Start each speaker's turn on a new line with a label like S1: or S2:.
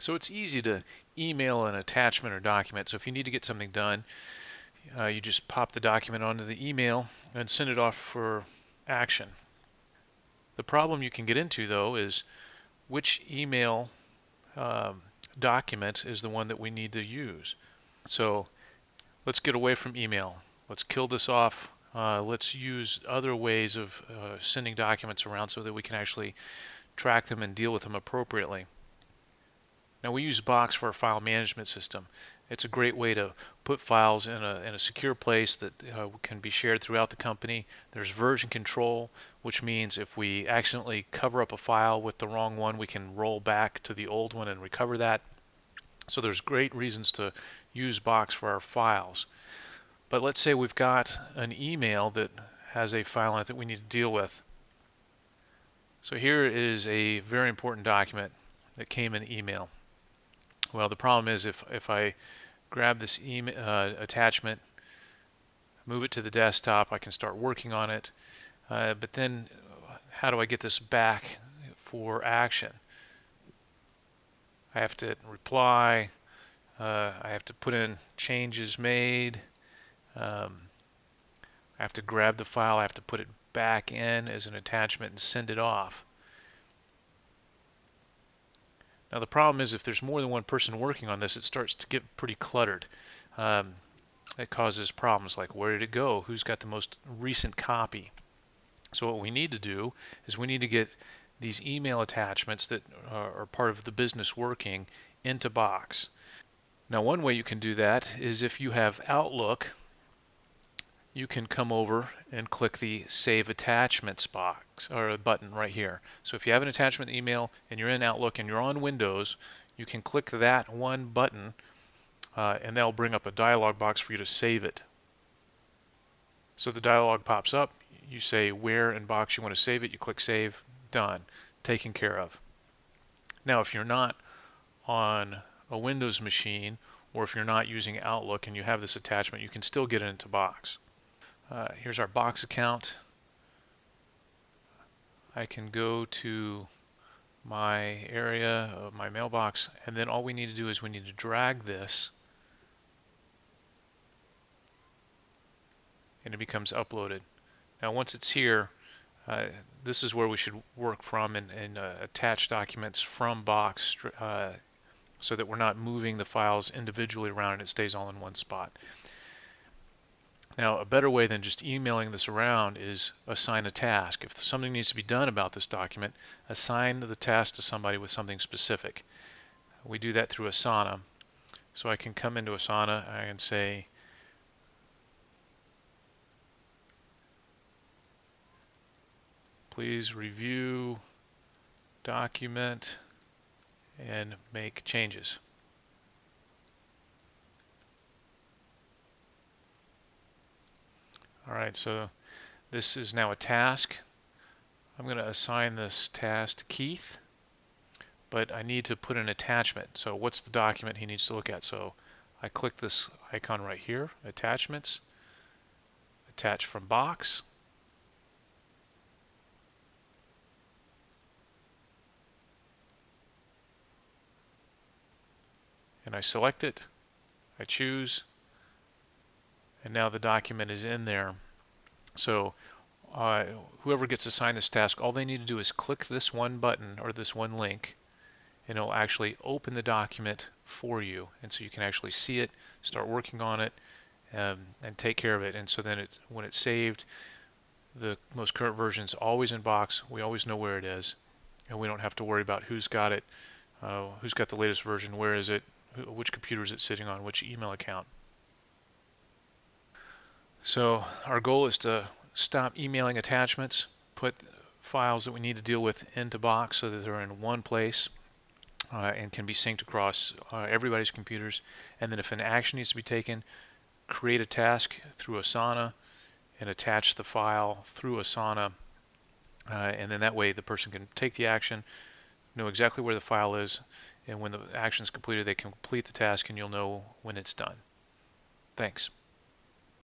S1: So it's easy to email an attachment or document. So if you need to get something done, you just pop the document onto the email and send it off for action. The problem you can get into, though, is which email document is the one that we need to use. So let's get away from email. Let's kill this off. Let's use other ways of sending documents around so that we can actually track them and deal with them appropriately. Now we use Box for our file management system. It's a great way to put files in a secure place that can be shared throughout the company. There's version control, which means if we accidentally cover up a file with the wrong one, we can roll back to the old one and recover that. So there's great reasons to use Box for our files. But let's say we've got an email that has a file in it that we need to deal with. So here is a very important document that came in email. Well, the problem is if I grab this attachment, move it to the desktop, I can start working on it. But then how do I get this back for action? I have to reply. I have to put in changes made. I have to grab the file. I have to put it back in as an attachment and send it off. Now the problem is if there's more than one person working on this, it starts to get pretty cluttered. It causes problems like where did it go? Who's got the most recent copy? So what we need to do is we need to get these email attachments that are part of the business working into Box. Now one way you can do that is if you have Outlook, you can come over and click the Save Attachments box or button right here. So if you have an attachment email and you're in Outlook and you're on Windows, you can click that one button and that'll bring up a dialog box for you to save it. So the dialog pops up, you say where in Box you want to save it, you click Save, done, taken care of. Now if you're not on a Windows machine or if you're not using Outlook and you have this attachment, you can still get it into Box. Here's our Box account. I can go to my area of my mailbox, and then all we need to do is we need to drag this and it becomes uploaded. Now once it's here, this is where we should work from and attach documents from Box so that we're not moving the files individually around and it stays all in one spot. Now, a better way than just emailing this around is assign a task. If something needs to be done about this document, assign the task to somebody with something specific. We do that through Asana. So I can come into Asana and I can say, please review document and make changes. Alright, so this is now a task. I'm going to assign this task to Keith, but I need to put an attachment. So what's the document he needs to look at? So I click this icon right here, Attachments, Attach from Box. And I select it, I choose, and now the document is in there. So whoever gets assigned this task, all they need to do is click this one button or this one link and it'll actually open the document for you, and so you can actually see it, start working on it, and take care of it. And so then when it's saved, the most current version is always in Box. We always know where it is, and we don't have to worry about who's got it, who's got the latest version, where is it, which computer is it sitting on, which email account. So our goal is to stop emailing attachments, put files that we need to deal with into Box so that they're in one place and can be synced across everybody's computers. And then if an action needs to be taken, create a task through Asana and attach the file through Asana. And then that way the person can take the action, know exactly where the file is, and when the action is completed, they can complete the task and you'll know when it's done. Thanks.